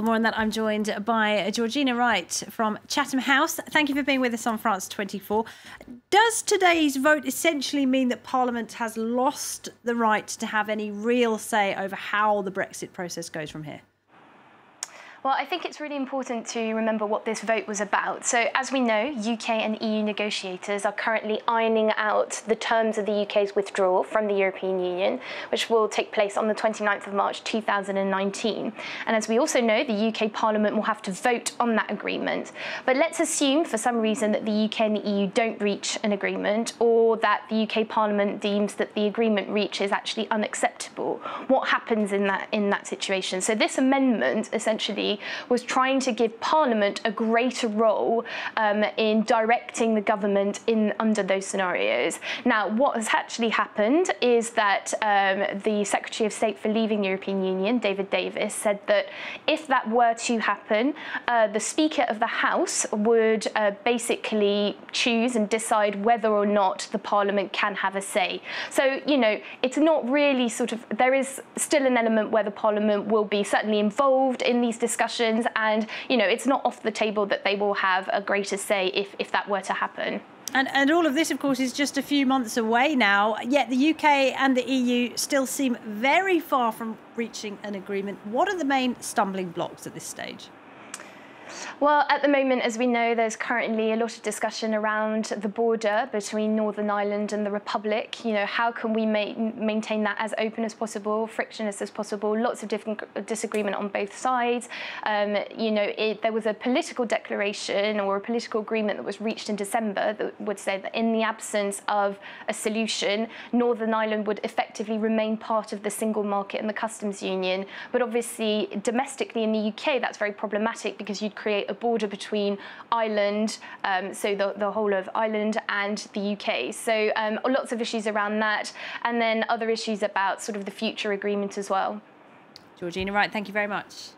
For more on that, I'm joined by Georgina Wright from Chatham House. Thank you for being with us on France 24. Does today's vote essentially mean that Parliament has lost the right to have any real say over how the Brexit process goes from here? Well, I think it's really important to remember what this vote was about. So, as we know, UK and EU negotiators are currently ironing out the terms of the UK's withdrawal from the European Union, which will take place on the 29th of March 2019. And as we also know, the UK Parliament will have to vote on that agreement. But let's assume, for some reason, that the UK and the EU don't reach an agreement, or that the UK Parliament deems that the agreement reached is actually unacceptable. What happens in that situation? So this amendment, essentially, was trying to give Parliament a greater role in directing the government under those scenarios. Now, what has actually happened is that the Secretary of State for leaving the European Union, David Davis, said that if that were to happen, the Speaker of the House would basically choose and decide whether or not the Parliament can have a say. So, you know, it's not really there is still an element where the Parliament will be certainly involved in these discussions, and you know, it's not off the table that they will have a greater say if that were to happen. And all of this, of course, is just a few months away now, yet the UK and the EU still seem very far from reaching an agreement. What are the main stumbling blocks at this stage? Well, at the moment, as we know, there's currently a lot of discussion around the border between Northern Ireland and the Republic. You know, how can we maintain that as open as possible, frictionless as possible? Lots of different disagreement on both sides. You know, there was a political declaration or a political agreement that was reached in December that would say that in the absence of a solution, Northern Ireland would effectively remain part of the single market and the customs union. But obviously, domestically in the UK, that's very problematic because you'd create a border between Ireland, so the whole of Ireland and the UK. So lots of issues around that, and then other issues about sort of the future agreement as well. Georgina Wright, thank you very much.